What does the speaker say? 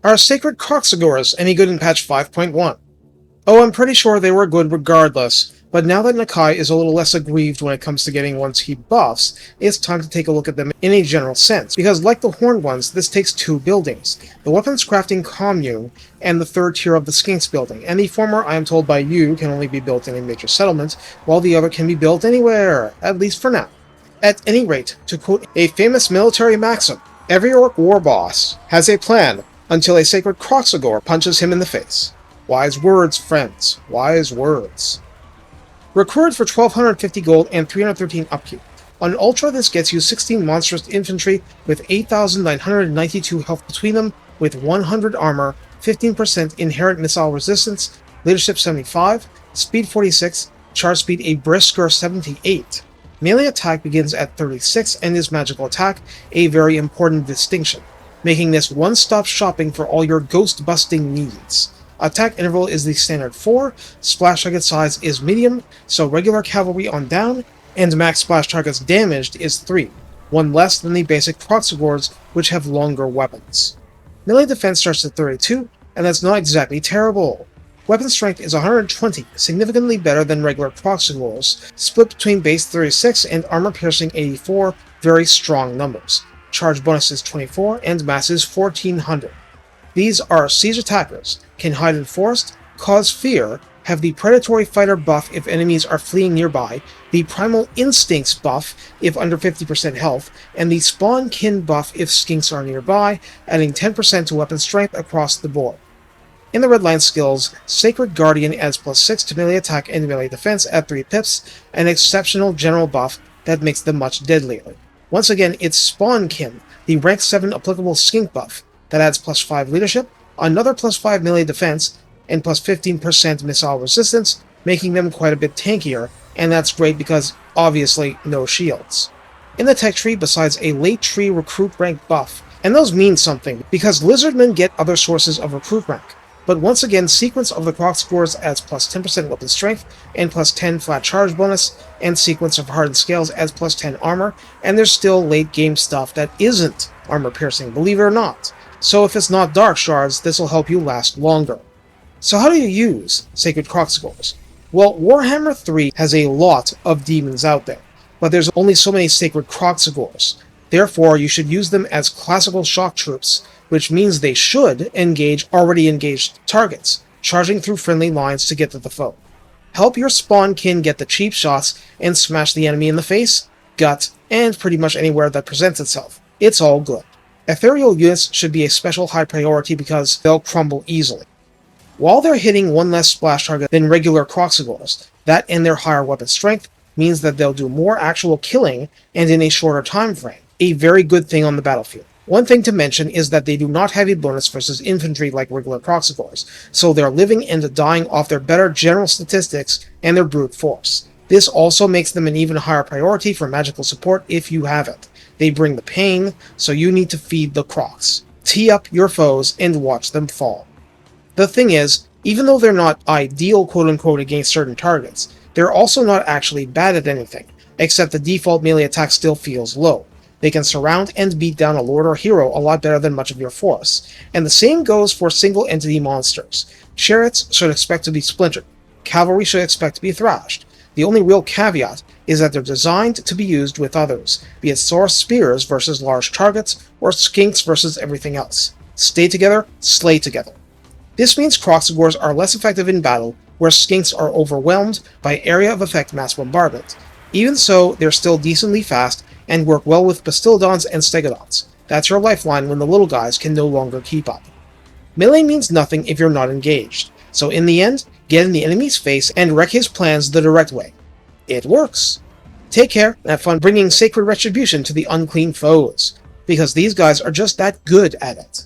Are Sacred Kroxigors any good in patch 5.1? Oh, I'm pretty sure they were good regardless, but now that Decay is a little less aggrieved when it comes to getting ones he buffs, it's time to take a look at them in a general sense, because like the Horned ones, this takes two buildings, the Weapons Crafting Commune and the third tier of the Skinks building, and the former, I am told by you, can only be built in a major settlement, while the other can be built anywhere, at least for now. At any rate, to quote a famous military maxim, every orc war boss has a plan until a Sacred Kroxigor punches him in the face. Wise words, friends. Wise words. Recruited for 1250 gold and 313 upkeep. On Ultra, this gets you 16 monstrous infantry with 8,992 health between them, with 100 armor, 15% inherent missile resistance, leadership 75, speed 46, charge speed a brisker 78. Melee attack begins at 36 and is magical attack, a very important distinction, making this one-stop shopping for all your ghost-busting needs. Attack interval is the standard 4, splash target size is medium, so regular cavalry on down, and max splash targets damaged is 3, one less than the basic Kroxigors, which have longer weapons. Melee defense starts at 32, and that's not exactly terrible. Weapon strength is 120, significantly better than regular Kroxigors, split between base 36 and armor piercing 84, very strong numbers. Charge bonus is 24, and mass is 1400. These are siege attackers, can hide in forest, cause fear, have the predatory fighter buff if enemies are fleeing nearby, the primal instincts buff if under 50% health, and the spawn kin buff if skinks are nearby, adding 10% to weapon strength across the board. In the Redline skills, Sacred Guardian adds +6 to melee attack and melee defense at 3 pips, an exceptional general buff that makes them much deadlier. Once again, it's Spawn Kin, the rank 7 applicable skink buff, that adds +5 leadership, another +5 melee defense, and +15% missile resistance, making them quite a bit tankier, and that's great because, obviously, no shields. In the tech tree, besides a late tree recruit rank buff, and those mean something, because Lizardmen get other sources of recruit rank. But once again, Sequence of the Kroxigors adds +10% weapon strength, and +10 flat charge bonus, and Sequence of Hardened Scales adds +10 armor, and there's still late game stuff that isn't armor piercing, believe it or not. So if it's not Dark Shards, this will help you last longer. So how do you use Sacred Kroxigors? Well, Warhammer 3 has a lot of demons out there, but there's only so many Sacred Kroxigors. Therefore, you should use them as classical shock troops, which means they should engage already engaged targets, charging through friendly lines to get to the foe. Help your spawn kin get the cheap shots and smash the enemy in the face, gut, and pretty much anywhere that presents itself. It's all good. Ethereal units should be a special high priority because they'll crumble easily. While they're hitting one less splash target than regular Kroxigors, that and their higher weapon strength means that they'll do more actual killing and in a shorter time frame, a very good thing on the battlefield. One thing to mention is that they do not have a bonus versus infantry like regular Kroxigors, so they're living and dying off their better general statistics and their brute force. This also makes them an even higher priority for magical support if you have it. They bring the pain, so you need to feed the Krox. Tee up your foes and watch them fall. The thing is, even though they're not ideal quote-unquote against certain targets, they're also not actually bad at anything, except the default melee attack still feels low. They can surround and beat down a lord or hero a lot better than much of your force, and the same goes for single entity monsters. Chariots should expect to be splintered, cavalry should expect to be thrashed. The only real caveat is that they're designed to be used with others, be it source spears versus large targets, or skinks versus everything else. Stay together, slay together. This means Kroxigors are less effective in battle, where skinks are overwhelmed by area of effect mass bombardment. Even so, they're still decently fast, and work well with Bastildons and Stegodons. That's your lifeline when the little guys can no longer keep up. Melee means nothing if you're not engaged, so in the end, get in the enemy's face and wreck his plans the direct way. It works. Take care and have fun bringing sacred retribution to the unclean foes, because these guys are just that good at it.